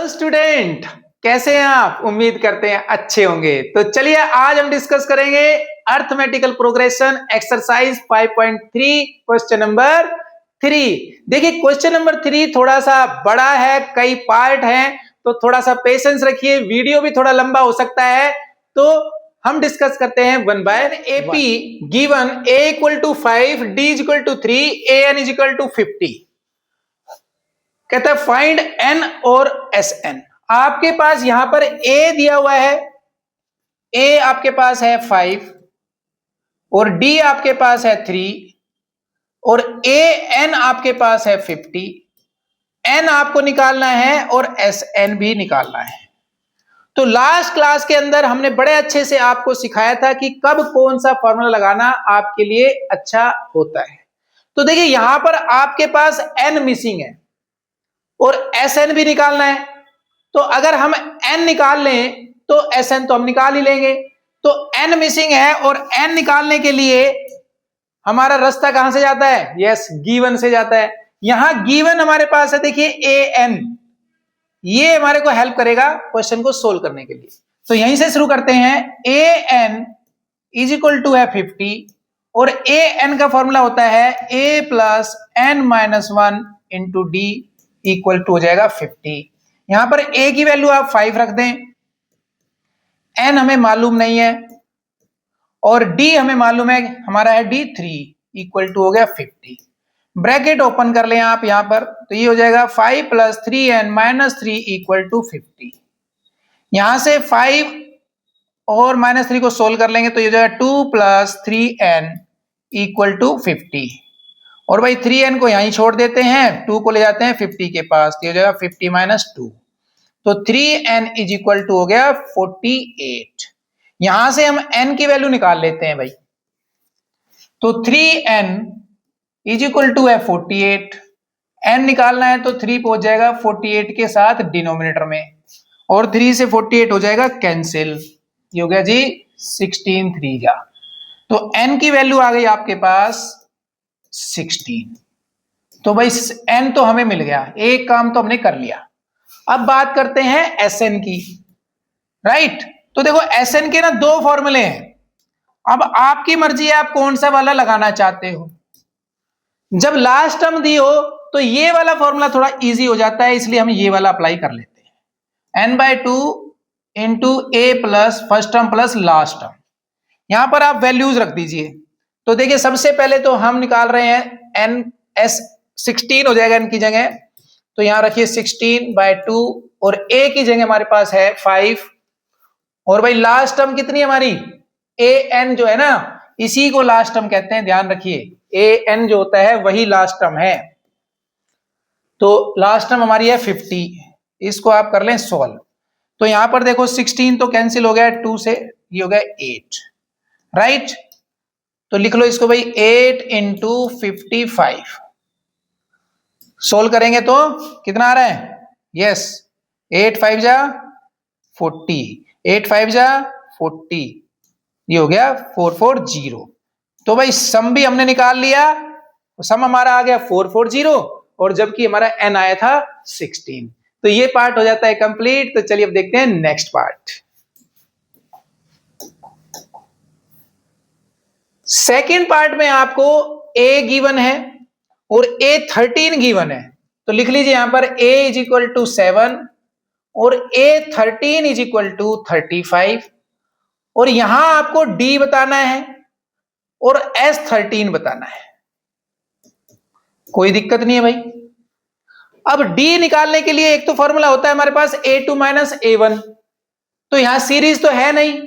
Hello student, कैसे हैं आप? उम्मीद करते हैं अच्छे होंगे। तो चलिए आज हम डिस्कस करेंगे arithmetical progression exercise 5.3 question number 3। देखिए क्वेश्चन नंबर 3 थोड़ा सा बड़ा है, कई पार्ट हैं, तो थोड़ा सा पेशेंस रखिए। वीडियो भी थोड़ा लंबा हो सकता है, तो हम डिस्कस करते हैं one by AP given a equal to 5, d equal to 3, an equal to 50। कहता है फाइंड n और Sn। आपके पास यहां पर a दिया हुआ है, a आपके पास है 5 और d आपके पास है 3 और an आपके पास है 50। n आपको निकालना है और Sn भी निकालना है। तो लास्ट क्लास के अंदर हमने बड़े अच्छे से आपको सिखाया था कि कब कौन सा फॉर्मूला लगाना आपके लिए अच्छा होता है। तो देखिए यहां पर आपके पास n मिसिंग है और Sn भी निकालना है। तो अगर हम n निकाल लें तो Sn तो हम निकाल ही लेंगे। तो n मिसिंग है और n निकालने के लिए हमारा रास्ता कहां से जाता है? यस, गिवन से जाता है। यहां गिवन हमारे पास है, देखिए an, ये हमारे को हेल्प करेगा क्वेश्चन को सोल्व करने के लिए। तो यहीं से शुरू करते हैं। an इज इक्वल टू है 50 और an का फॉर्मूला होता है a plus n minus 1 into D equal to हो जाएगा 50। यहां पर a की वैल्यू आप 5 रख दें, n हमें मालूम नहीं है और d हमें मालूम है, हमारा है d 3 इक्वल टू हो गया 50। ब्रैकेट ओपन कर लें आप यहां पर, तो ये हो जाएगा 5 plus 3n minus 3 equal to 50। यहां से 5 और माइनस 3 को सोल्व कर लेंगे तो ये हो जाएगा 2 प्लस 3n इक्वल टू 50। और भाई 3n को यहीं छोड़ देते हैं, 2 को ले जाते हैं 50 के पास, तो ये हो जाएगा 50 माइनस 2। तो 3n इज इक्वल टू हो गया 48। यहां से हम n की वैल्यू निकाल लेते हैं भाई। तो 3n इज इक्वल टू है 48। n निकालना है तो 3 पहुंच जाएगा 48 के साथ डिनोमिनेटर में, और 3 से 48 हो जाएगा कैंसिल। ये हो गया जी 16 3 जा। तो n की वैल्यू आ गई आपके पास 16। तो भाई n तो हमें मिल गया, एक काम तो हमने कर लिया। अब बात करते हैं Sn की, राइट। तो देखो Sn के ना दो फॉर्मूले हैं। अब आपकी मर्जी है आप कौन सा वाला लगाना चाहते हो। जब लास्ट टर्म दी हो तो ये वाला फॉर्मूला थोड़ा इजी हो जाता है, इसलिए हम ये वाला अप्लाई कर लेते हैं। n/2 into a plus first term plus last term. यहां पर आप वैल्यूज रख दीजिए। तो देखिए सबसे पहले तो हम निकाल रहे हैं n, 16 हो जाएगा n की जगह, तो यहां रखिए 16/2 और a की जगह हमारे पास है 5। और भाई लास्ट टर्म कितनी हमारी an जो है ना, इसी को लास्ट टर्म कहते हैं, ध्यान रखिए। an जो होता है वही लास्ट टर्म है। तो लास्ट टर्म हमारी है 50, इसको आप कर लें सोल्व। तो यहां पर देखो 16 तो कैंसिल हो गया 2 से, ये हो गया 8, राइट। तो लिख लो इसको भाई 8 इंटू 55। सोल्व करेंगे तो कितना आ रहा है? यस, 8 5 जा 40, 8 5 जा 40, ये हो गया 440। तो भाई सम भी हमने निकाल लिया, सम हमारा आ गया 440 और जबकि हमारा n आया था 16। तो ये पार्ट हो जाता है कंप्लीट। तो चलिए अब देखते हैं नेक्स्ट पार्ट। सेकेंड पार्ट में आपको a गिवन है और a 13 गिवन है। तो लिख लीजिए यहां पर a इज इक्वल टू 7 और a 13 इज इक्वल टू 35। और यहां आपको d बताना है और s 13 बताना है। कोई दिक्कत नहीं है भाई। अब d निकालने के लिए एक तो फॉर्मूला होता है हमारे पास a2 माइनस a1, तो यहां सीरीज तो है नहीं,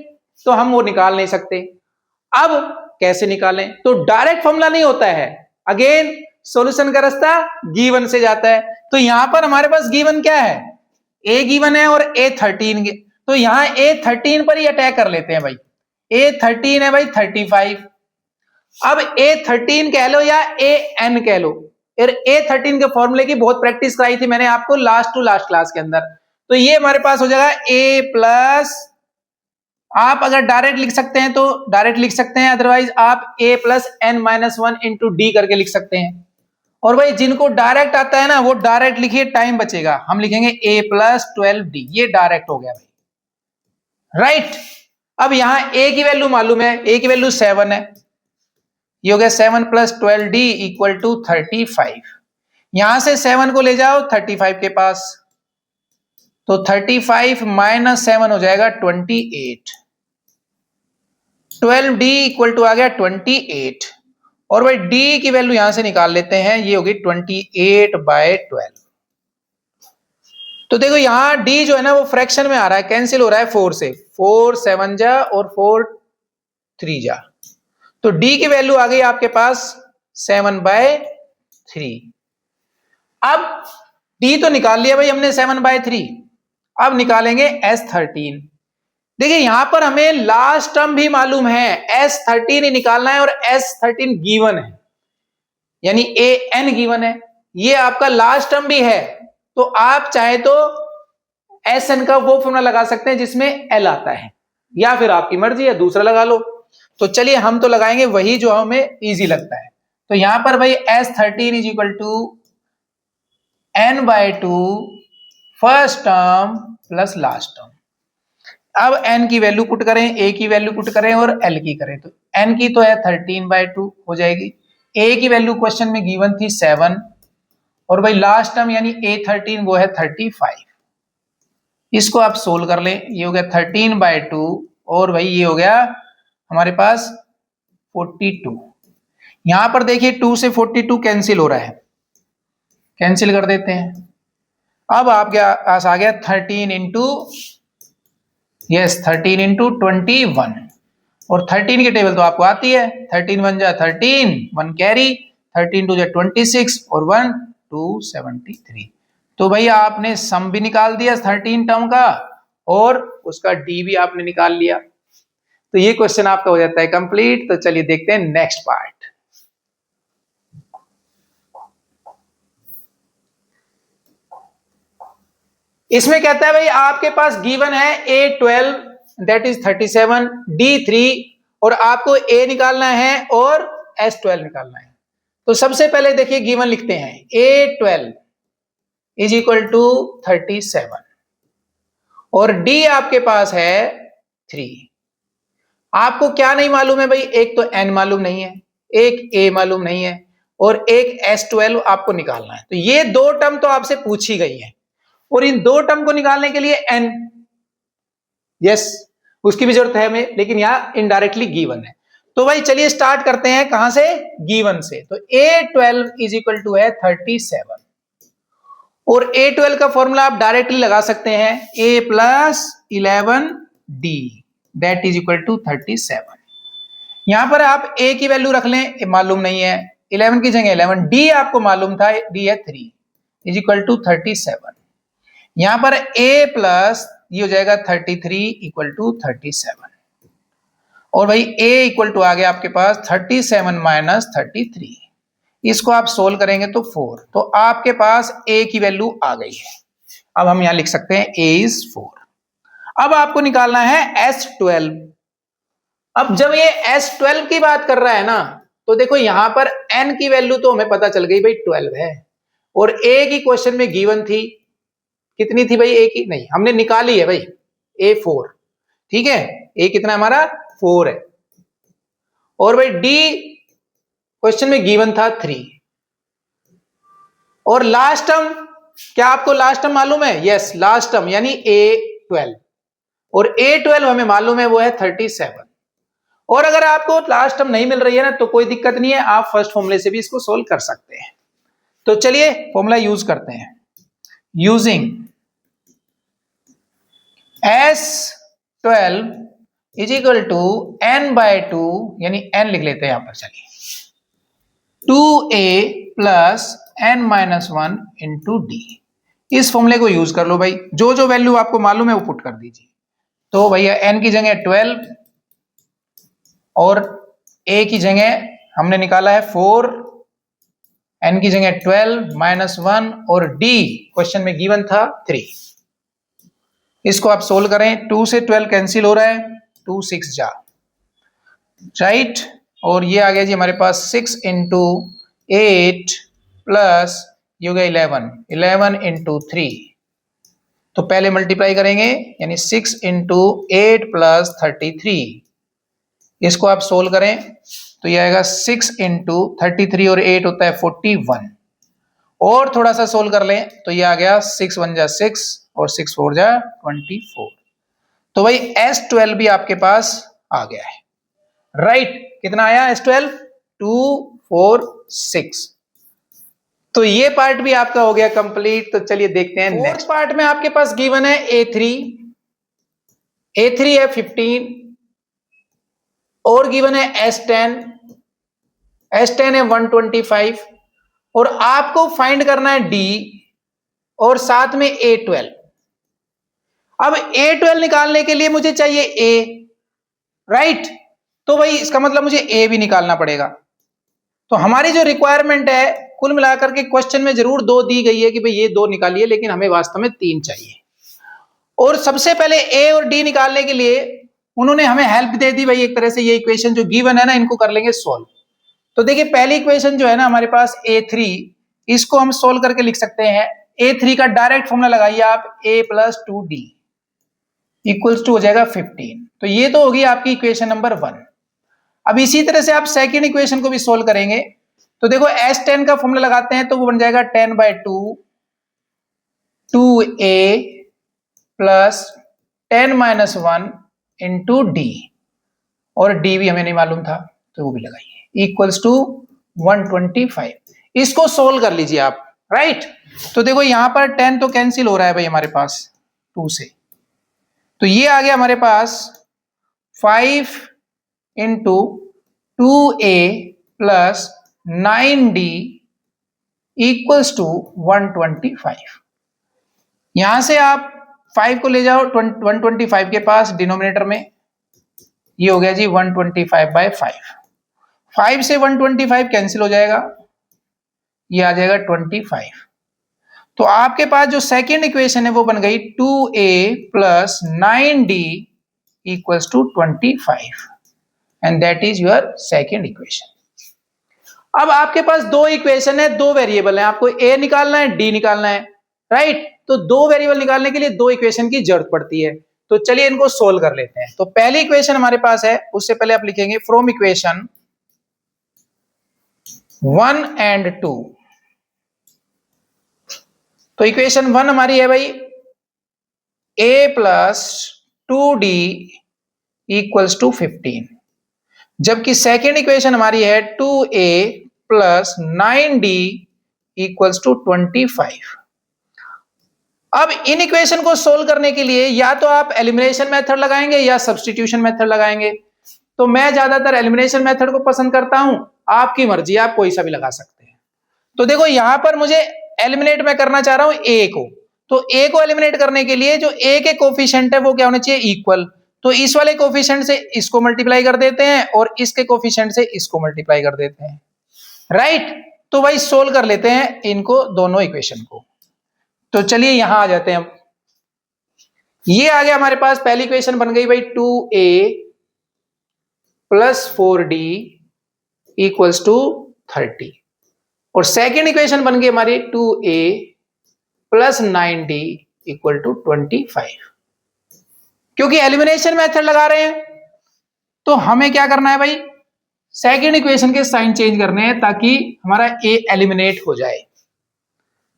तो हम वो निकाल नहीं सकते। अब कैसे निकालें? तो डायरेक्ट फॉर्मूला नहीं होता है, अगेन सॉल्यूशन का रास्ता गिवन से जाता है। तो यहां पर हमारे पास गिवन क्या है? a गिवन है और a 13। तो यहां a 13 पर ही अटैक कर लेते हैं भाई। a 13 है भाई 35। अब a 13 कह लो या a n कह लो, और a 13 के फॉर्मूले की बहुत प्रैक्टिस कराई थी मैंने आपको लास्ट टू लास्ट क्लास के अंदर। तो ये हमारे पास हो जाएगा a प्लस, आप अगर डायरेक्ट लिख सकते हैं तो डायरेक्ट लिख सकते हैं, अदरवाइज आप a plus n minus 1 into D करके लिख सकते हैं। और भाई जिनको डायरेक्ट आता है ना वो डायरेक्ट लिखिए, टाइम बचेगा। हम लिखेंगे a प्लस 12d, ये डायरेक्ट हो गया भाई, राइट। अब यहां a की वैल्यू मालूम है, a की वैल्यू 7 है, ये हो गया 7 प्लस 12d इक्वल टू 35। यहां से 7 को ले जाओ 35 के पास, तो 35 माइनस 7 हो जाएगा 28। 12d इक्वल टू आ गया 28, और भाई d की वैल्यू यहां से निकाल लेते हैं, ये होगी 28/12। तो देखो यहां d जो है ना वो फ्रैक्शन में आ रहा है, कैंसिल हो रहा है 4 से, 4 7 जा और 4 3 जा, तो d की वैल्यू आ गई आपके पास 7/3। अब d तो निकाल लिया भाई हमने 7/3, अब निकालेंगे S13। देखिए यहां पर हमें लास्ट टर्म भी मालूम है, S13 ही निकालना है, और S13 गिवन है, यानी an गिवन है, ये आपका लास्ट टर्म भी है। तो आप चाहे तो Sn का वो फॉर्मूला लगा सकते हैं जिसमें L आता है, या फिर आपकी मर्जी है दूसरा लगा लो। तो चलिए हम तो लगाएंगे वही जो हमें इजी लगता है। तो यहां पर भाई S13 is equal to n/2 first term plus last term. अब n की वैल्यू पुट करें, a की वैल्यू पुट करें और l की करें, तो n की तो है 13/2 हो जाएगी, a की वैल्यू क्वेश्चन में गिवन थी 7, और भाई लास्ट टर्म यानी a13 वो है 35। इसको आप सोल्व कर लें, ये हो गया 13/2, और भाई ये हो गया हमारे पास 42। यहां पर देखिए 2 से 42 कैंसिल हो रहा है, कैंसिल कर देते हैं। अब आपके पास आ गया 13 इंटू 21, और 13 की टेबल तो आपको आती है, 13 1 जा 13, 1 कैरी, 13 2 जा 26 और 1 273। तो भाई आपने सम भी निकाल दिया 13 टर्म का, और उसका डी भी आपने निकाल लिया। तो ये क्वेश्चन आपका हो जाता है कंप्लीट। तो चलिए देखते हैं नेक्स्ट पार्ट। इसमें कहता है भाई आपके पास गिवन है A12 दैट इज 37, D3, और आपको A निकालना है और S12 निकालना है। तो सबसे पहले देखिए गिवन लिखते हैं, A12 इज इक्वल टू 37 और D आपके पास है 3। आपको क्या नहीं मालूम है भाई, एक तो N मालूम नहीं है, एक A मालूम नहीं है, और एक S12 आपको निकालना है। तो ये दो टर्म तो आपसे पूछी गई है, और इन दो टर्म को निकालने के लिए n, यस उसकी भी जरूरत है हमें, लेकिन यहां इनडायरेक्टली गिवन है। तो भाई चलिए स्टार्ट करते हैं कहां से, गिवन से। तो A12 इज इक्वल टू है 37, और A12 का फॉर्मूला आप डायरेक्टली लगा सकते हैं, A plus 11D that is equal to 37। यहां पर आप A की वैल्यू रख लें, मालूम नहीं है, 11 की जगह 11, D आपको मालूम था, D है 3 इज इक्वल टू 37। यहां पर a प्लस ये हो जाएगा 33 इक्वल टू 37, और भाई a इक्वल टू आ गया आपके पास 37 माइनस 33। इसको आप सोल्व करेंगे तो 4, तो आपके पास a की वैल्यू आ गई है। अब हम यहां लिख सकते हैं a इज 4। अब आपको निकालना है S12। अब जब ये S12 की बात कर रहा है ना, तो देखो यहां पर n की वैल्यू तो हमें पता चल गई भाई 12 है, और a की क्वेश्चन में गिवन थी, कितनी थी भाई, ए की नहीं हमने निकाली है भाई, A4, ठीक है, ए कितना हमारा 4 है, और भाई डी क्वेश्चन में गिवन था 3, और लास्ट टर्म, क्या आपको लास्ट टर्म मालूम है, यस लास्ट टर्म यानी A12, और A12 हमें मालूम है वो है 37। और अगर आपको लास्ट टर्म नहीं मिल रही है ना, तो कोई दिक्कत नहीं है, आप फर्स्ट फॉर्मूले से भी इसको सोल्व कर सकते हैं। तो चलिए फॉर्मूला यूज करते हैं, using S12 is equal to n/2, यानी n लिख लेते हैं यहां पर, चलिए 2a plus n-1 into D. इस फॉर्मूले को यूज कर लो भाई, जो जो वैल्यू आपको मालूम है वो पुट कर दीजिए। तो भैया n की जगह 12, और a की जगह हमने निकाला है 4, n की जगह 12 -1, और d क्वेश्चन में गिवन था 3। इसको आप सोल्व करें, 2 से 12 कैंसिल हो रहा है, 2 6 जा, राइट, और ये आ गया जी हमारे पास 6 इंटू 8 प्लस ये हो गया 11 इंटू 3, तो पहले मल्टीप्लाई करेंगे यानी 6 इंटू 8 प्लस 33, इसको आप सोल्व करें तो ये आएगा 6 इंटू 33 और 8 होता है 41, और थोड़ा सा सोल्व कर लें तो ये आ गया 6 1 जा 6 और 6 4 जा 24। तो भाई S12 भी आपके पास आ गया है, राइट। कितना आया S12? 246। तो ये पार्ट भी आपका हो गया कंप्लीट। तो चलिए देखते हैं नेक्स्ट पार्ट में। आपके पास गिवन है A3 है 15 और गिवन है S10 है 125 और आपको फाइंड करना है D और साथ में A12। अब A12 निकालने के लिए मुझे चाहिए A, राइट। तो भाई इसका मतलब मुझे A भी निकालना पड़ेगा। तो हमारी जो रिक्वायरमेंट है कुल मिलाकर के क्वेश्चन में जरूर 2 दी गई है कि भाई ये 2 निकालिए, लेकिन हमें वास्तव में 3 चाहिए। और सबसे पहले A और D निकालने के लिए उन्होंने हमें हेल्प दे दी भाई, एक तरह से ये इक्वेशन जो गिवन है ना इनको कर लेंगे सोल्व। तो देखिए पहली इक्वेशन जो है ना हमारे पास A3, इसको हम सोल्व करके लिख सकते हैं। A3 का डायरेक्ट फॉर्मूला लगाइए आप, A + 2D इक्वल्स टू हो जाएगा 15। तो ये तो होगी आपकी इक्वेशन नंबर 1। अब इसी तरह से आप सेकंड इक्वेशन को भी सोल्व करेंगे। तो देखो S10 का फॉर्मूला लगाते हैं तो वो बन जाएगा 10/2 2A प्लस 10 - 1 इंटू D, और D भी हमें नहीं मालूम था तो वो भी लगाइए, इक्वल्स टू 125। इसको सोल्व कर लीजिए आप, राइट। तो देखो यहां पर 10 तो कैंसिल हो रहा है भाई हमारे पास 2 से, तो ये आ गया हमारे पास 5 into 2A plus 9D equals to 125। यहां से आप 5 को ले जाओ 125 के पास डिनोमिनेटर में, ये हो गया जी 125/5। 5 से 125 कैंसिल हो जाएगा, ये आ जाएगा 25। तो आपके पास जो सेकेंड इक्वेशन है वो बन गई 2A plus 9D equals to 25 and that is your second equation. अब आपके पास 2 इक्वेशन है, 2 वेरिएबल है, आपको A निकालना है D निकालना है, राइट। तो 2 वेरिएबल निकालने के लिए 2 इक्वेशन की जरूरत पड़ती है। तो चलिए इनको सोल्व कर लेते हैं। तो पहली इक्वेशन हमारे पास है, उससे पहले आप लिखेंगे फ्रॉम इक्वेशन 1 and 2। तो इक्वेशन 1 हमारी है भाई A plus 2D equals to 15, जबकि सेकेंड इक्वेशन हमारी है 2A plus 9D equals to 25। अब इन इक्वेशन को सोल्व करने के लिए या तो आप एलिमिनेशन मेथड लगाएंगे या सब्स्टिट्यूशन मेथड लगाएंगे। तो मैं ज्यादातर एलिमिनेशन मेथड को पसंद करता हूं, आपकी मर्जी, आप कोई सा भी लगा सकते हैं। तो देखो यहां पर मुझे एलिमिनेट मैं करना चाह रहा हूं A को, तो A को एलिमिनेट करने के लिए जो A के कोफिशिएंट है वो क्या होना चाहिए, इक्वल। तो इस वाले कोफिशिएंट से इसको मल्टीप्लाई कर देते हैं और इसके कोफिशिएंट से इसको मल्टीप्लाई कर देते हैं, राइट। तो भाई सोल्व कर लेते हैं इनको दोनों इक्वेशन को। तो चलिए यहां आ जाते हैं हम। ये आ गया हमारे पास, पहली इक्वेशन बन गई भाई 2A plus 4D equals to 30, और सेकेंड इक्वेशन बन गई हमारी 2A plus 9D equal to 25। क्योंकि एलिमिनेशन मेथड लगा रहे हैं तो हमें क्या करना है भाई, सेकेंड इक्वेशन के साइन चेंज करने हैं ताकि हमारा A एलिमिनेट हो जाए।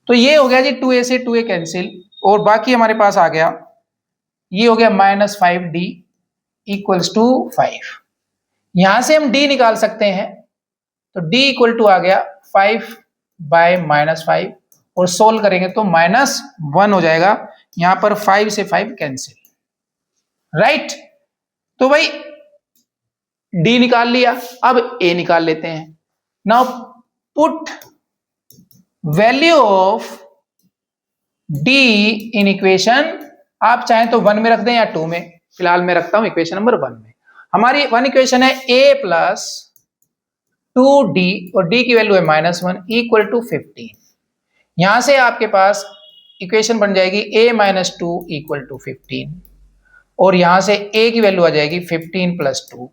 तो ये हो गया जी 2A से 2A कैंसिल, और बाकी हमारे पास आ गया, ये हो गया -5D इक्वल्स टू 5। यहां से हम D निकाल सकते हैं, तो D इक्वल टू आ गया 5/-5, और सोल्व करेंगे तो -1 हो जाएगा। यहां पर 5 से 5 कैंसिल, राइट। तो भाई D निकाल लिया, अब A निकाल लेते हैं। Now put value of D in equation, आप चाहें तो 1 में रख दें या 2 में, फिलहाल मैं रखता हूं इक्वेशन नंबर 1 में। हमारी 1 इक्वेशन है A प्लस 2D और D की वैल्यू है -1 इक्वल टू 15। यहां से आपके पास इक्वेशन बन जाएगी A - 2 इक्वल टू 15, और यहां से A की वैल्यू आ जाएगी 15 + 2,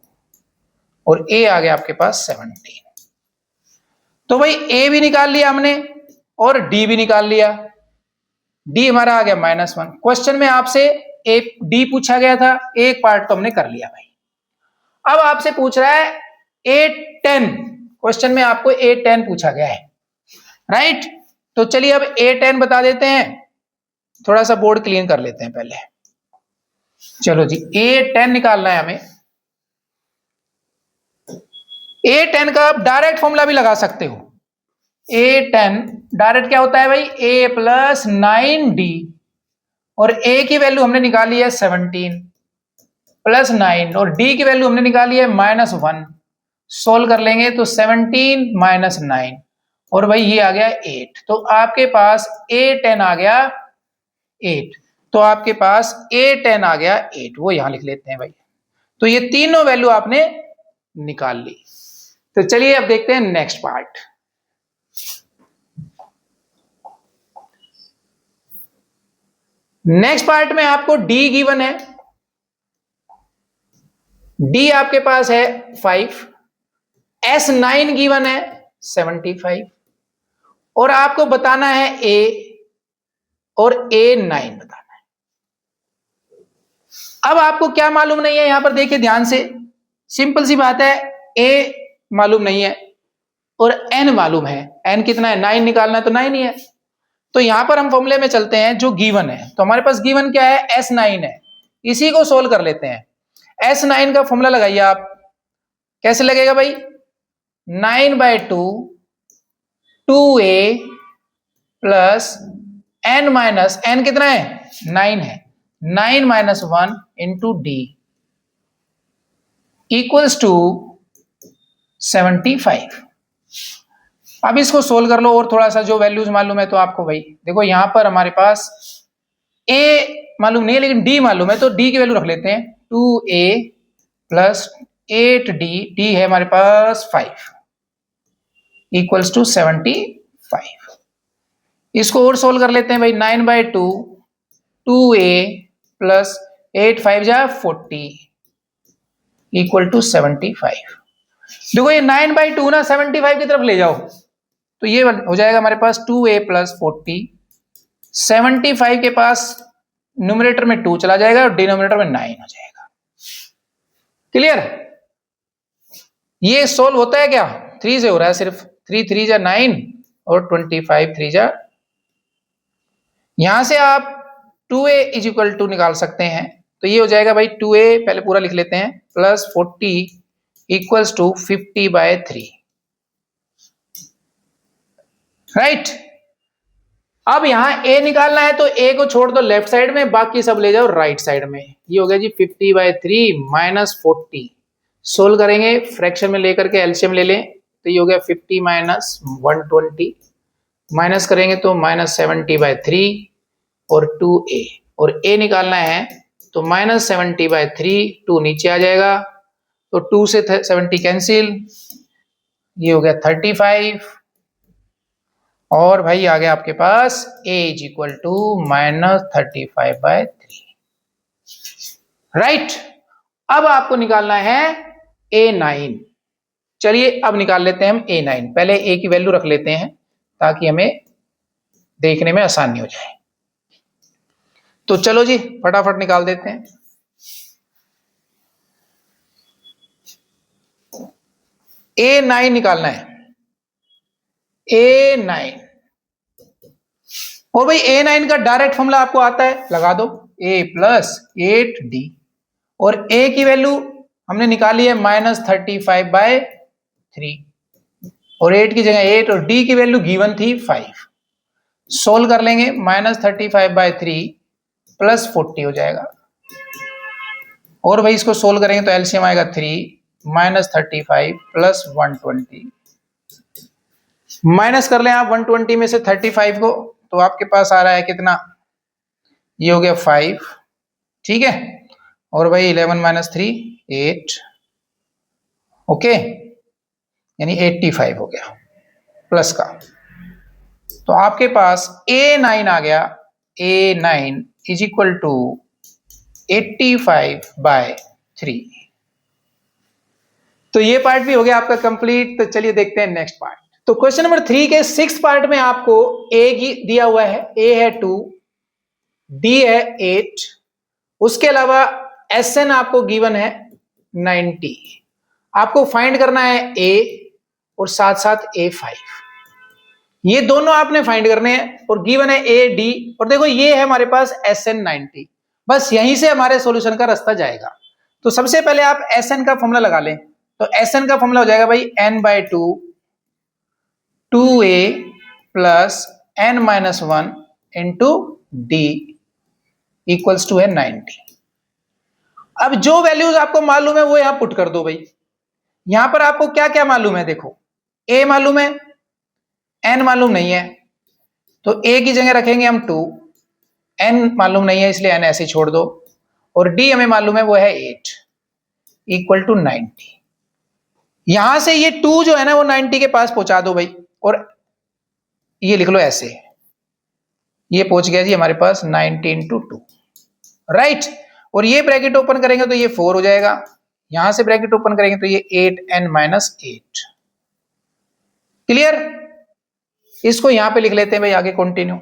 और A आ गया आपके पास 17। तो भाई ए भी निकाल लिया हमने और डी भी निकाल लिया। डी हमारा आ गया -1। क्वेश्चन में आपसे एक डी पूछा गया था, एक पार्ट तो हमने कर लिया भाई। अब आपसे पूछ रहा है A10, क्वेश्चन में आपको A10 पूछा गया है, राइट। तो चलिए अब A10 बता देते हैं, थोड़ा सा बोर्ड क्लीन कर लेते हैं पहले। चलो जी, A10 निकालना है हमें। A10 का आप डायरेक्ट फॉर्मूला भी लगा सकते हो। A10 डायरेक्ट क्या होता है भाई, A प्लस 9D, और A की वैल्यू हमने निकाली है 17 प्लस 9, और D की वैल्यू हमने निकाली है -1। सोल्व कर लेंगे तो 17 माइनस 9, और भाई ये आ गया 8। तो आपके पास A10 आ गया 8। तो आपके पास A10 आ गया 8, वो यहां लिख लेते हैं भाई। तो ये तीनों वैल्यू आपने निकाल ली। तो चलिए अब देखते हैं नेक्स्ट पार्ट। नेक्स्ट पार्ट में आपको D गिवन है। D आपके पास है 5, S9 गिवन है 75, और आपको बताना है A और A9 बताना है। अब आपको क्या मालूम नहीं है, यहां पर देखिए ध्यान से, सिंपल सी बात है, A मालूम नहीं है और N मालूम है। N कितना है, 9 निकालना है तो 9 ही है। तो यहां पर हम फॉर्मूले में चलते हैं जो गिवन है। तो हमारे पास गिवन क्या है, S9 है, इसी को सोल्व कर लेते हैं। S9 का फॉर्मूला लगाइए आप, कैसे लगेगा भाई, 9/2 2A plus N minus, N कितना है, 9 है, 9 minus 1 into D equals to 75। अब इसको सोल्व कर लो, और थोड़ा सा जो वैल्यूज मालूम है तो आपको भाई देखो, यहां पर हमारे पास A मालूम नहीं है लेकिन D मालूम है, तो D की वैल्यू रख लेते हैं 2A प्लस 8D, D है हमारे पास 5 इक्वल्स टू 75। इसको और सोल्व कर लेते हैं भाई, 9/2 2A प्लस 8 5 जा 40 इक्वल टू 75। देखो ये 9/2 ना 75 की तरफ ले जाओ तो ये हो जाएगा हमारे पास 2A प्लस 40, 75 के पास न्यूमरेटर में 2 चला जाएगा और डिनोमिनेटर में 9 हो जाएगा। क्लियर, ये सोल्व होता है क्या, 3 से हो रहा है सिर्फ, 3 3 जा 9 और 25 3 जा, यहां से आप 2A इज इक्वल टू निकाल सकते हैं। तो ये हो जाएगा भाई 2A, पहले पूरा लिख लेते हैं, प्लस 40 इक्वल्स टू 50/3, राइट। अब यहां A निकालना है तो A को छोड़ दो लेफ्ट साइड में, बाकी सब ले जाओ राइट साइड में। ये हो गया जी 50/3 माइनस 40, सोल्व करेंगे फ्रैक्शन में लेकर के एलसीएम ले लें, तो ये हो गया 50 माइनस 120, माइनस करेंगे तो -70/3 और 2A, और A निकालना है तो -70/3, 2 नीचे आ जाएगा तो 2 से 70 कैंसिल, ये हो गया 35, और भाई आ गया आपके पास A is equal to -35/3, right. अब आपको निकालना है A9। चलिए अब निकाल लेते हैं हम A9, पहले A की वैल्यू रख लेते हैं ताकि हमें देखने में आसानी हो जाए। तो चलो जी फटाफट निकाल देते हैं। A9 निकालना है, A9, और भाई A9 का डायरेक्ट फॉर्मूला आपको आता है, लगा दो, A प्लस 8D, और A की वैल्यू हमने निकाली है -35/3, और 8 की जगह 8, और D की वैल्यू गिवन थी 5। सोल्व कर लेंगे, -35/3 प्लस 40 हो जाएगा, और भाई इसको सोल्व करेंगे तो एलसीएम आएगा 3 -35 प्लस 120, माइनस कर लें आप 120 में से 35 को, तो आपके पास आ रहा है कितना, ये हो गया 5, ठीक है, और भाई 11 माइनस 3 8, ओके, यानी 85 हो गया प्लस का। तो आपके पास A9 आ गया, A9 इज इक्वल टू 85/3। तो ये पार्ट भी हो गया आपका कंप्लीट। तो चलिए देखते हैं नेक्स्ट पार्ट। तो क्वेश्चन नंबर 3 के 6th पार्ट में आपको ए दिया हुआ है, ए है 2, डी है 8, उसके अलावा एसएन आपको गिवन है 90। आपको फाइंड करना है ए और साथ साथ A5, ये दोनों आपने फाइंड करने हैं और गिवन है ए डी, और देखो ये है हमारे पास SN 90। बस यहीं से हमारे सॉल्यूशन का रास्ता जाएगा। तो सबसे पहले आप SN का फॉर्मूला लगा लें। तो SN का फॉर्मूला हो जाएगा भाई n/2 2a plus n-1 into D equals to है 90। अब जो वैल्यूज आपको मालूम है वो यहां पुट कर दो भाई। यहां पर आपको क्या क्या मालूम है, देखो a मालूम है, n मालूम नहीं है, तो a की जगह रखेंगे हम 2, n मालूम नहीं है इसलिए n ऐसे छोड़ दो, और d हमें मालूम है वो है 8 इक्वल टू 90। यहां से ये 2 जो है ना वो 90 के पास पहुंचा दो भाई, और ये लिख लो ऐसे, ये पहुंच गया जी हमारे पास 90 इंटू 2, राइट। और ये ब्रैकेट ओपन करेंगे तो ये 4 हो जाएगा, यहां से ब्रैकेट ओपन करेंगे तो ये 8n-8। क्लियर? इसको यहां पे लिख लेते हैं भाई, आगे कंटिन्यू।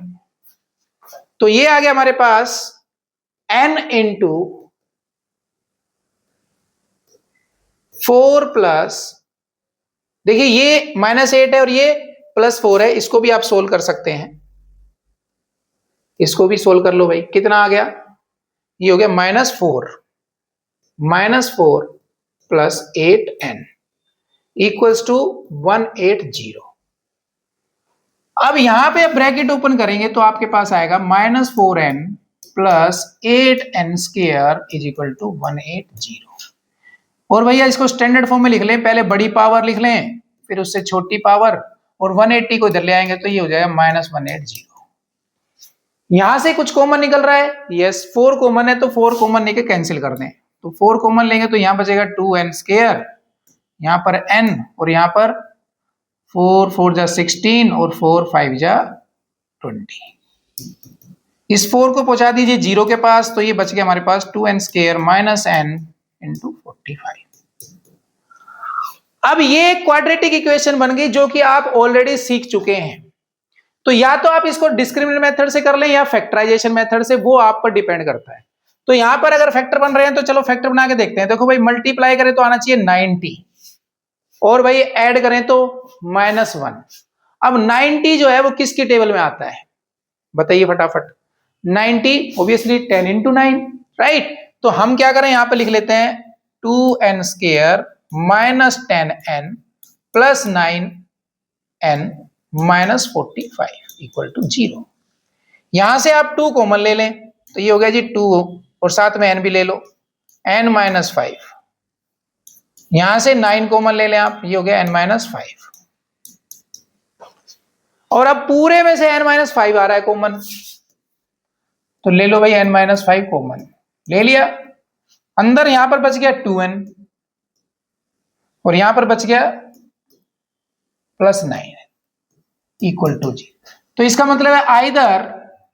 तो ये आ गया हमारे पास n इंटू 4 प्लस, देखिए ये -8 है और ये +4 है, इसको भी आप सोल्व कर सकते हैं, इसको भी सोल्व कर लो भाई। कितना आ गया? ये हो गया -4 प्लस 8n इक्वल्स टू 180। अब यहां पे आप ब्रैकेट ओपन करेंगे तो आपके पास आएगा -4n plus 8n square is equal to 180। और भैया इसको स्टैंडर्ड फॉर्म में लिख लें, पहले बड़ी पावर लिख लें फिर उससे छोटी पावर, और 180 को इधर ले आएंगे तो ये हो जाएगा -180। यहां से कुछ कॉमन निकल रहा है, यस 4 कॉमन है, तो 4 कॉमन लेके कैंसिल कर दें। तो 4 कॉमन लेंगे तो यहां बचेगा 2n स्क्वायर, यहां पर n, और यहां पर 4 4 जा 16 और 4 5 जा 20। इस 4 को पहुंचा दीजिए 0 के पास, तो ये बच गया हमारे पास 2n square minus n into 45। अब ये क्वाड्रेटिक इक्वेशन बन गई जो कि आप ऑलरेडी सीख चुके हैं। तो या तो आप इसको डिस्क्रिमिनेंट मेथड से कर लें या फैक्टराइजेशन मेथड से, वो आप पर डिपेंड करता है। तो यहां पर अगर फैक्टर बन रहे हैं तो चलो फैक्टर बना के देखते हैं। देखो भाई मल्टीप्लाई करें तो आना चाहिए 90, और भाई ऐड करें तो -1। अब 90 जो है वो किसकी टेबल में आता है बताइए फटाफट? 90 ऑब्वियसली 10 इंटू 9, राइट। तो हम क्या करें, यहां पर लिख लेते हैं 2n square minus 10n plus 9n minus 45 equal to 0। यहां से आप 2 कॉमन ले लें तो ये हो गया जी 2, और साथ में n भी ले लो, n माइनस 5। यहां से 9 कॉमन ले लें आप, ये हो गया n माइनस 5। और अब पूरे में से n माइनस 5 आ रहा है कॉमन, तो ले लो भाई n माइनस 5 कॉमन ले लिया। अंदर यहां पर बच गया 2n, और यहां पर बच गया +9 इक्वल टू 0। तो इसका मतलब है either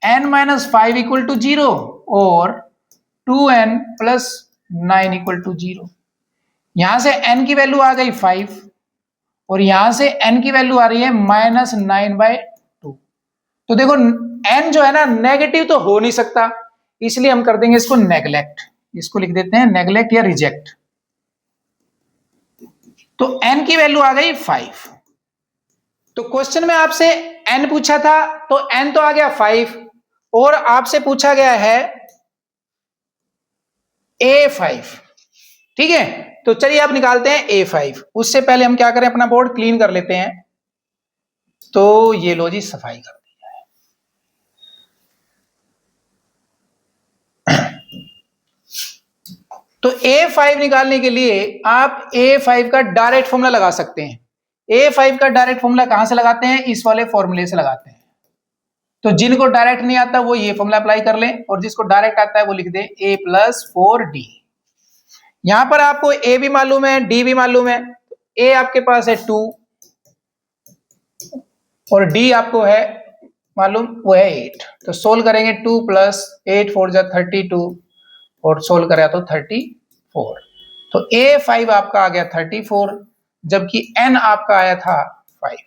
n minus 5 equal to 0 और 2n प्लस 9 इक्वल टू 0। यहां से n की वैल्यू आ गई 5, और यहां से n की वैल्यू आ रही है -9/2। तो देखो n जो है ना नेगेटिव तो हो नहीं सकता, इसलिए हम कर देंगे इसको नेग्लेक्ट, इसको लिख देते हैं नेग्लेक्ट या रिजेक्ट। तो n की वैल्यू आ गई 5। तो क्वेश्चन में आपसे n पूछा था तो n तो आ गया 5, और आपसे पूछा गया है A5, ठीक है। तो चलिए आप निकालते हैं A5। उससे पहले हम क्या करें, अपना बोर्ड क्लीन कर लेते हैं। तो ये लो जी सफाई कर दी है। तो A5 निकालने के लिए आप A5 का डायरेक्ट फॉर्मूला लगा सकते हैं। A5 का डायरेक्ट फॉर्मूला कहां से लगाते हैं? इस वाले फॉर्मूले से लगाते हैं। तो जिनको डायरेक्ट नहीं आता वो ये फॉर्मूला अप्लाई कर लें, और जिसको डायरेक्ट आता है वो लिख दे a प्लस 4d। यहां पर आपको a भी मालूम है d भी मालूम है। a आपके पास है 2 और d आपको है मालूम वो है 8। तो सोल्व करेंगे 2 प्लस 8 4 जा 32, और सोल्व करें तो 34। तो A5 आपका आ गया 34, जबकि n आपका आया था 5।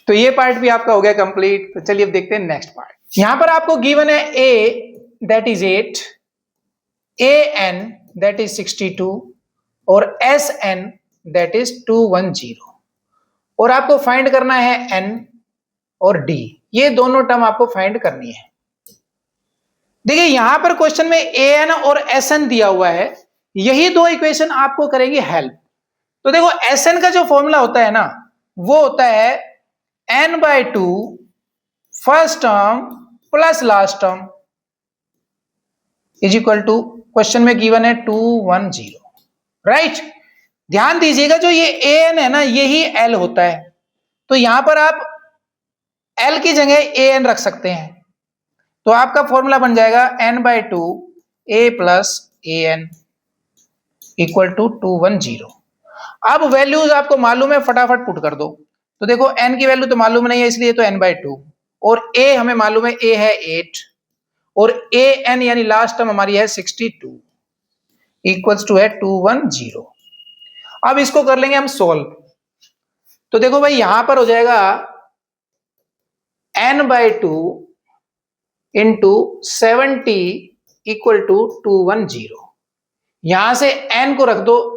तो ये पार्ट भी आपका हो गया कंप्लीट। तो चलिए अब देखते हैं नेक्स्ट पार्ट। यहां पर आपको गिवन है a that is 8, an that is 62 और sn दैट इज 210 और आपको फाइंड करना है n और d। ये दोनों टर्म आपको फाइंड करनी है। देखिए यहां पर क्वेश्चन में an और sn दिया हुआ है, यही दो इक्वेशन आपको करेंगे हेल्प। तो देखो sn का जो फॉर्मूला होता है ना, वो होता है n/2 first term plus last term is equal to, question में गिवन है 210, राइट। ध्यान दीजिएगा जो ये an है ना, यही l होता है। तो यहां पर आप l की जगह an रख सकते हैं। तो आपका फॉर्मूला बन जाएगा n/2 a plus an equal to 210। अब वैल्यूज आपको मालूम है, फटाफट पुट कर दो। तो देखो n की वैल्यू तो मालूम नहीं है, इसलिए तो n/2 और a हमें मालूम है, a है 8 और an यानी लास्ट टर्म हमारी है 62 इक्वल्स टू है 210। अब इसको कर लेंगे हम सोल्व। तो देखो भाई यहां पर हो जाएगा n/2 इंटू 70 इक्वल टू 210। यहां से n को रख दो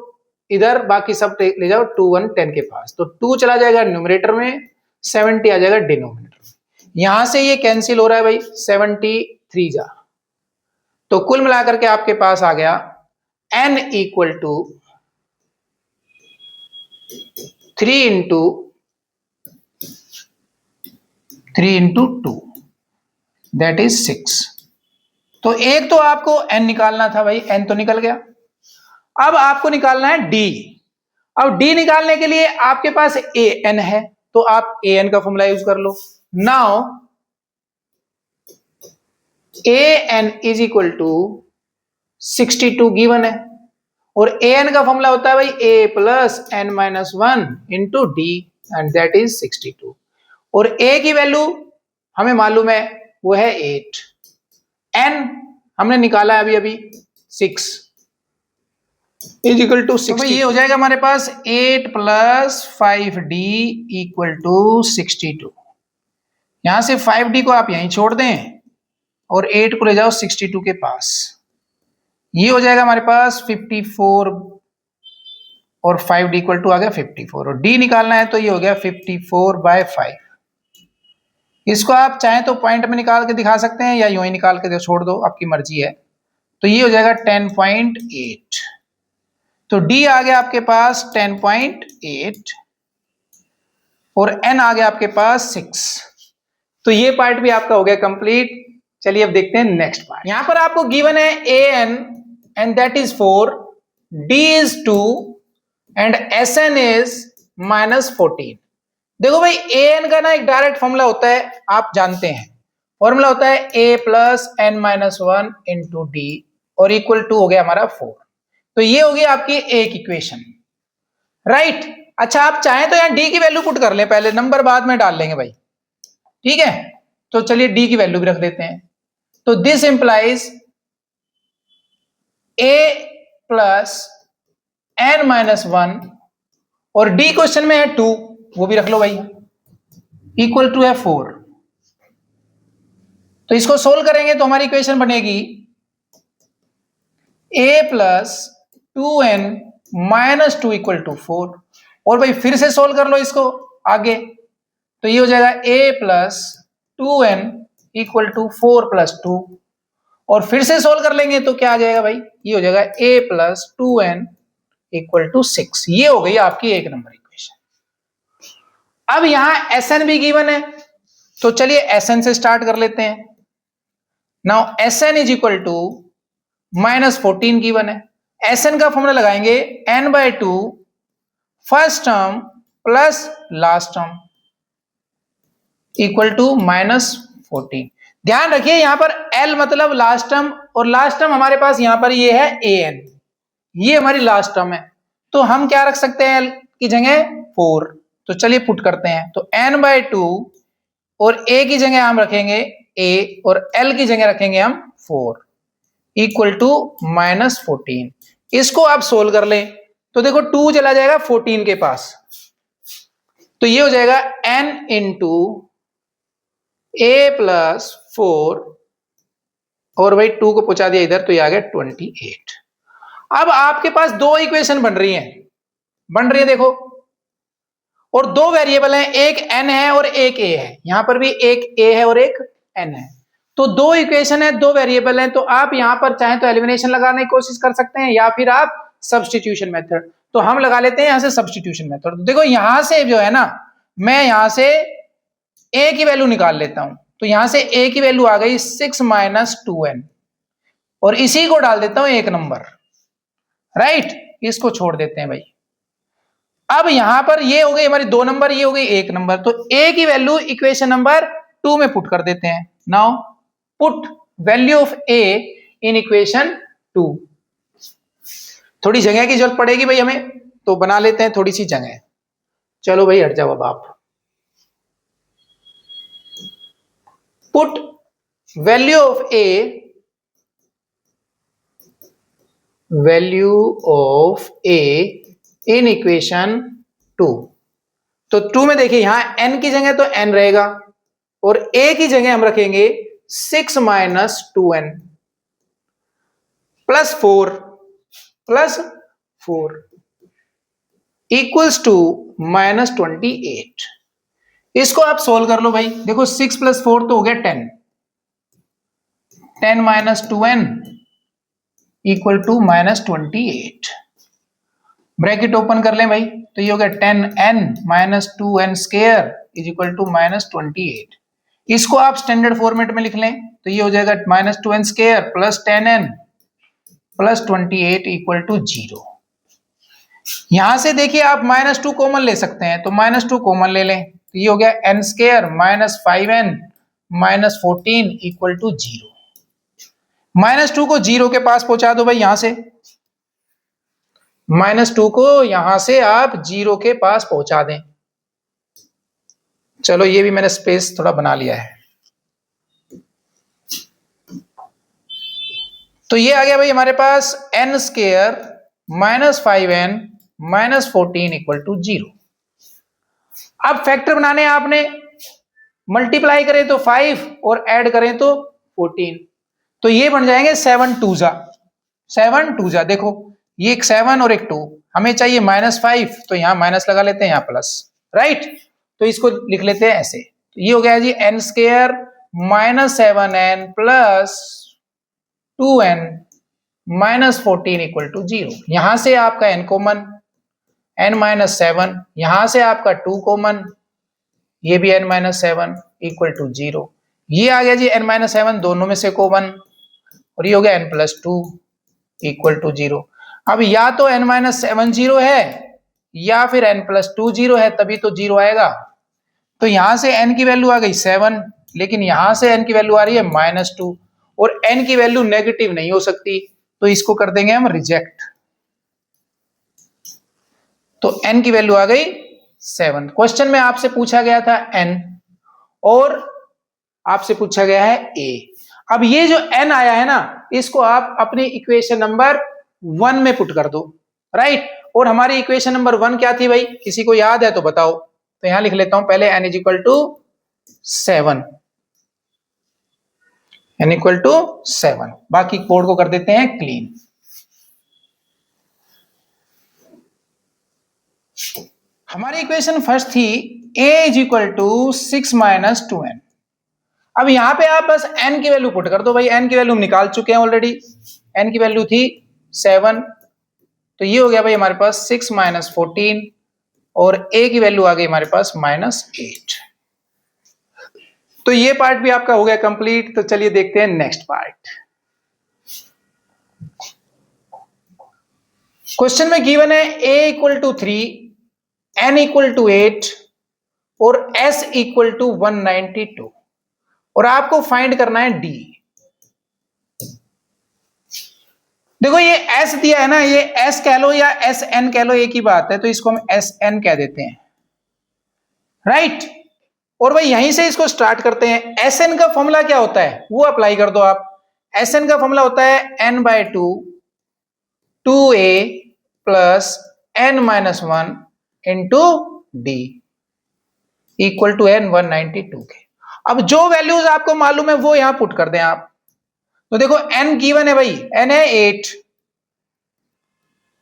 इधर, बाकी सब ले जाओ 210 के पास। तो 2 चला जाएगा न्यूमरेटर में, 70 आ जाएगा डिनोमिनेटर में। यहां से ये कैंसिल हो रहा है भाई, 73 जा। तो कुल मिलाकर के आपके पास आ गया n equal to 3 into 2 that is 6। तो एक तो आपको n निकालना था भाई, n तो निकल गया। अब आपको निकालना है d। अब d निकालने के लिए आपके पास an है, तो आप an का फॉर्मूला यूज कर लो। Now an is equal to 62 given है और an का फॉर्मूला होता है भाई a प्लस n-1 into d and that is 62 और a की वैल्यू हमें मालूम है, वो है 8। n हमने निकाला है अभी 6 इज इक्वल टू 60। तो ये हो जाएगा हमारे पास 8 प्लस 5d इक्वल टू 62। यहां से 5d को आप यहीं छोड़ दें और 8 को ले जाओ 62 के पास। ये हो जाएगा हमारे पास 54 और 5d इक्वल टू आ गया 54 और d निकालना है, तो ये हो गया 54/5। इसको आप चाहें तो पॉइंट में निकाल के दिखा सकते हैं या यूं ही निकाल के छोड़ दो, आपकी मर्जी है। तो ये हो जाएगा 10.8। तो d आ गया आपके पास 10.8 और n आ गया आपके पास 6। तो ये पार्ट भी आपका हो गया कंप्लीट। चलिए अब देखते हैं नेक्स्ट पार्ट। यहां पर आपको गिवन है an and that is 4, d is 2 and sn is -14। देखो भाई an का ना एक डायरेक्ट फॉर्मूला होता है, आप जानते हैं। फॉर्मूला होता है a प्लस n-1 इंटू डी और इक्वल टू हो गया हमारा 4। तो ये होगी आपकी एक इक्वेशन, राइट। अच्छा आप चाहें तो यहाँ d की वैल्यू पुट कर ले, पहले नंबर बाद में डाल लेंगे भाई, ठीक है। तो चलिए d की वैल्यू भी रख देते हैं। तो दिस इंप्लाइज a प्लस n-1 और d क्वेश्चन में है 2, वो भी रख लो भाई, इक्वल टू है 4। तो इसको सोल्व करेंगे तो हमारी इक्वेशन बनेगी a plus 2n-2 equal to 4। और भाई फिर से सोल्व कर लो इसको आगे, तो ये हो जाएगा a plus 2n equal to 4 plus 2 और फिर से सोल्व कर लेंगे तो क्या आ जाएगा भाई, ये हो जाएगा a plus 2n equal to 6। ये हो गई आपकी एक नंबर इक्वेशन। अब यहां sn भी गिवन है, तो चलिए sn से स्टार्ट कर लेते हैं। Now sn is equal to -14 given है। sn का फॉर्मूला लगाएंगे n/2 first term plus last term equal to -14। ध्यान रखिए यहां पर l मतलब लास्ट टर्म और लास्ट टर्म हमारे पास यहां पर ये है an, ये हमारी लास्ट टर्म है। तो हम क्या रख सकते हैं l की जगह 4। तो चलिए पुट करते हैं। तो n/2 और a की जगह हम रखेंगे a और l की जगह रखेंगे हम 4 इक्वल टू -14। इसको आप सोल्व कर लें तो देखो 2 चला जाएगा 14 के पास, तो ये हो जाएगा n इंटू a प्लस 4 और भाई 2 को पहुंचा दिया इधर तो ये आ गया 28। अब आपके पास दो इक्वेशन बन रही है देखो, और दो वेरिएबल हैं, एक n है और एक a है, यहां पर भी एक a है और एक n है। तो दो इक्वेशन है, दो वेरिएबल हैं, तो आप यहां पर चाहें तो एलिमिनेशन लगाने की कोशिश कर सकते हैं या फिर आप सब्स्टिट्यूशन मेथड। तो हम लगा लेते हैं यहां से सब्स्टिट्यूशन मेथड। देखो यहां से जो है ना, मैं यहां से a की वैल्यू निकाल लेता हूं, तो यहां से a की वैल्यू आ गई 6 माइनस 2n, और इसी को डाल देता हूं एक नंबर, राइट, इसको छोड़ देते हैं भाई। अब यहां पर ये हो गई हमारी 2 नंबर, ये हो गई 1 नंबर, तो a की वैल्यू इक्वेशन नंबर 2 में पुट कर देते हैं। Now put value of a in equation 2। थोड़ी जगह की जरूरत पड़ेगी भाई हमें, तो बना लेते हैं थोड़ी सी जगह। चलो भाई हट जाओ अब आप। Put value of a in equation 2। तो 2 में देखिए यहां n की जगह तो n रहेगा और a की जगह हम रखेंगे 6 minus 2n plus 4 equals to minus 28। इसको आप सोल्व कर लो भाई। देखो 6 प्लस 4 तो हो गया 10, 10 minus 2n equal to minus 28। Bracket open कर लें भाई, तो ये हो गया 10n minus 2n square is equal to minus 28। इसको आप स्टैंडर्ड फॉर्मेट में लिख लें, तो ये हो जाएगा minus 2n square plus 10n plus 28 equal to 0। यहां से देखिए आप माइनस 2 कॉमन ले सकते हैं, तो माइनस 2 कॉमन ले लें, तो ये हो गया n square minus 5n minus 14 equal to 0। Minus 2 को 0 के पास पहुंचा दो भाई, यहां से माइनस 2 को यहां से आप 0 के पास पहुंचा दें। चलो ये भी मैंने स्पेस थोड़ा बना लिया है। तो ये आ गया भाई हमारे पास n square minus 5n minus 14 equal to 0। अब फैक्टर बनाने आपने, मल्टीप्लाई करें तो 5 और ऐड करें तो 14, तो ये बन जाएंगे 7 2 जा। देखो ये एक 7 और एक 2, हमें चाहिए माइनस 5, तो यहां माइनस लगा लेते हैं, यहां प्लस, राइट। तो इसको लिख लेते हैं ऐसे, तो ये हो गया जी n square minus 7n plus 2n minus 14 equal to 0। यहां से आपका n कॉमन, n माइनस 7, यहां से आपका 2 कॉमन, ये भी n माइनस 7 इक्वल टू 0। ये आ गया जी n माइनस 7 दोनों में से कॉमन, और ये हो गया n प्लस 2 इक्वल टू 0। अब या तो n माइनस 7 0 है या फिर n प्लस 2 0 है, तभी तो 0 आएगा। तो यहां से n की वैल्यू आ गई 7, लेकिन यहां से n की वैल्यू आ रही है माइनस 2, और n की वैल्यू नेगेटिव नहीं हो सकती, तो इसको कर देंगे हम रिजेक्ट। तो n की वैल्यू आ गई 7। क्वेश्चन में आपसे पूछा गया था n और आपसे पूछा गया है a। अब ये जो n आया है ना, इसको आप अपनी इक्वेशन नंबर 1 में पुट कर दो, राइट। और हमारी इक्वेशन नंबर 1 क्या थी भाई, किसी को याद है तो बताओ। तो यहां लिख लेता हूं पहले n is equal to 7, n equal to 7। बाकी कोड को कर देते हैं क्लीन। हमारी इक्वेशन फर्स्ट थी a is equal to 6 minus 2n। अब यहां पे आप बस n की वैल्यू पुट कर दो भाई, n की वैल्यू हम निकाल चुके हैं ऑलरेडी, n की वैल्यू थी 7, तो ये हो गया भाई हमारे पास 6 माइनस 14, और a की वैल्यू आ गई हमारे पास माइनस 8। तो ये पार्ट भी आपका हो गया कंप्लीट। तो चलिए देखते हैं नेक्स्ट पार्ट। क्वेश्चन में गिवन है a equal to 3, n equal to 8 और s इक्वल टू 192, और आपको फाइंड करना है d। देखो ये s दिया है ना, ये s कह लो या sn कह लो, एक ही बात है, तो इसको हम sn कह देते हैं, राइट। और भाई यहीं से इसको स्टार्ट करते हैं। sn का फॉर्मूला क्या होता है वो अप्लाई कर दो आप। sn का फॉर्मूला होता है n by 2 2a plus n minus 1 into D. Equal to है 192 के। अब जो वैल्यूज आपको मालूम है वो यहां पुट कर दें आप। तो देखो n गिवन है भाई, n है 8,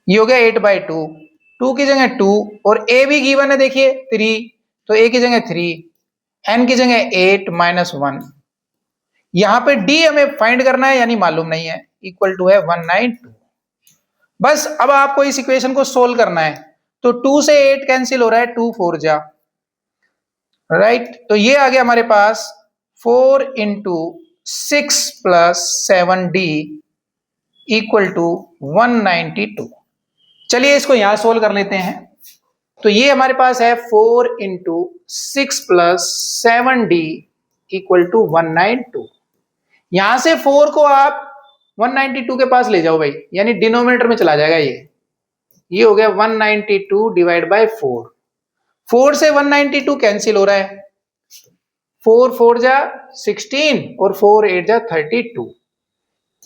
ये हो गया 8/2, 2 की जगह 2, और a भी गिवन है देखिए 3, तो a की जगह 3, n की जगह 8 माइनस 1। यहां पे d हमें फाइंड करना है यानी मालूम नहीं है, इक्वल टू है 192। बस अब आपको इस इक्वेशन को सोल्व करना है। तो 2 से 8 कैंसिल हो रहा है, 2 4 जा, राइट। तो ये आ गया हमारे पास 4 into 6 plus 7d equal to 192। चलिए इसको यहां सोल्व कर लेते हैं। तो ये हमारे पास है 4 into 6 plus 7d equal to 192। यहां से 4 को आप 192 के पास ले जाओ भाई, यानी डिनोमिनेटर में चला जाएगा ये हो गया 192 डिवाइड बाय 4। 4 से 192 कैंसिल हो रहा है, 4 4 जा 16 और 4 8 जा 32।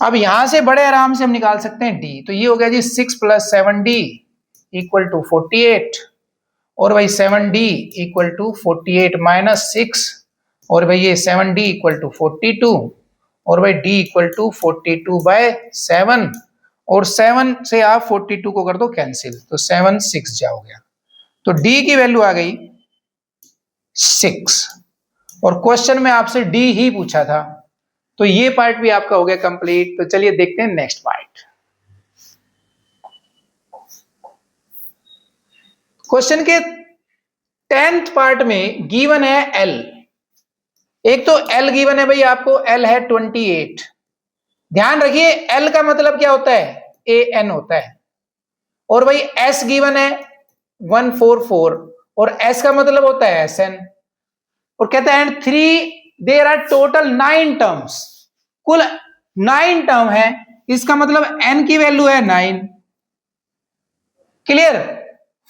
अब यहां से बड़े आराम से हम निकाल सकते हैं d। तो ये हो गया जी 6 प्लस 7d इक्वल टू 48, और भाई 7d इक्वल टू 48 माइनस 6, और भाई ये 7d इक्वल टू 42, और भाई d इक्वल टू 42/7, और 7 से आप 42 को कर दो कैंसिल, तो 7 6 जा हो गया। तो d की वैल्यू आ गई 6, और क्वेश्चन में आपसे d ही पूछा था। तो ये पार्ट भी आपका हो गया कंप्लीट। तो चलिए देखते हैं नेक्स्ट पार्ट। क्वेश्चन के 10th पार्ट में गिवन है l। एक तो l गिवन है भाई आपको, l है 28। ध्यान रखिए l का मतलब क्या होता है, an होता है। और भाई s गिवन है 144, और s का मतलब होता है sn। और कहता है and 3 there are total 9 terms, कुल 9 टर्म है, इसका मतलब n की वैल्यू है 9। Clear,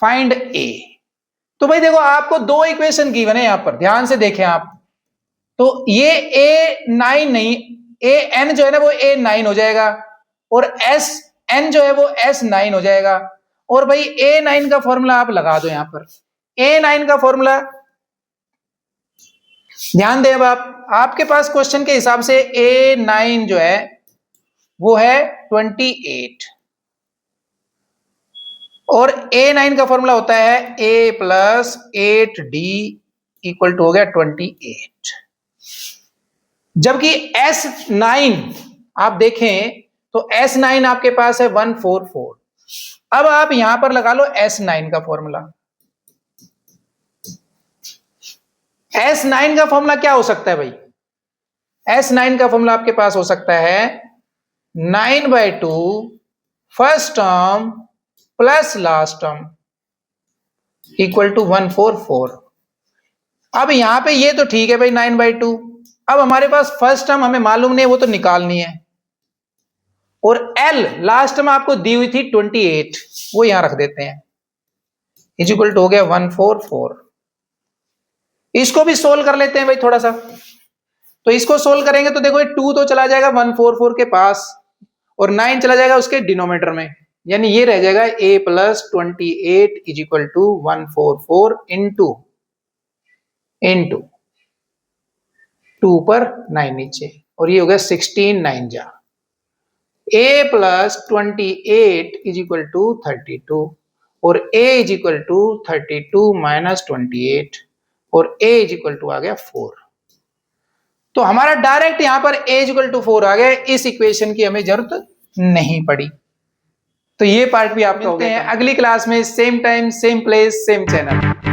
find a। तो भाई देखो आपको दो इक्वेशन गिवन है यहां पर, ध्यान से देखें आप। तो ये a9 नहीं, an जो है ना वो a9 हो जाएगा, और sn जो है वो s9 हो जाएगा। और भाई a9 का फॉर्मूला आप लगा दो यहां पर। a9 का फॉर्मूला ध्यान दें, अब आपके पास क्वेश्चन के हिसाब से a9 जो है वो है 28, और a9 का फॉर्मूला होता है a plus 8d equal to हो गया 28। जबकि s9 आप देखें तो s9 आपके पास है 144। अब आप यहां पर लगा लो s9 का फॉर्मूला। s9 का फॉर्मूला क्या हो सकता है भाई, s9 का फॉर्मूला आपके पास हो सकता है 9/2 first term plus last term equal to 144। अब यहां पे ये तो ठीक है भाई 9/2। अब हमारे पास फर्स्ट टर्म हमें मालूम नहीं है, वो तो निकालनी है। और l लास्ट में आपको दी हुई थी 28, वो यहां रख देते हैं, इज इक्वल टू हो गया 144। इसको भी सोल्व कर लेते हैं भाई थोड़ा सा। तो इसको सोल्व करेंगे तो देखो 2 तो चला जाएगा 144 के पास, और 9 चला जाएगा उसके डिनोमिनेटर में, यानी ये रह जाएगा a plus 28 is equal to 144 into 2 पर 9 नीचे, और ये हो गया 16 9 जा। a plus 28 is equal to 32, और a is equal to 32 minus 28, और a इज इक्वल टू आ गया 4। तो हमारा डायरेक्ट यहां पर a इज इक्वल टू 4 आ गया, इस इक्वेशन की हमें जरूरत नहीं पड़ी। तो ये पार्ट भी आपका हो गया। अगली क्लास में same time same place same channel.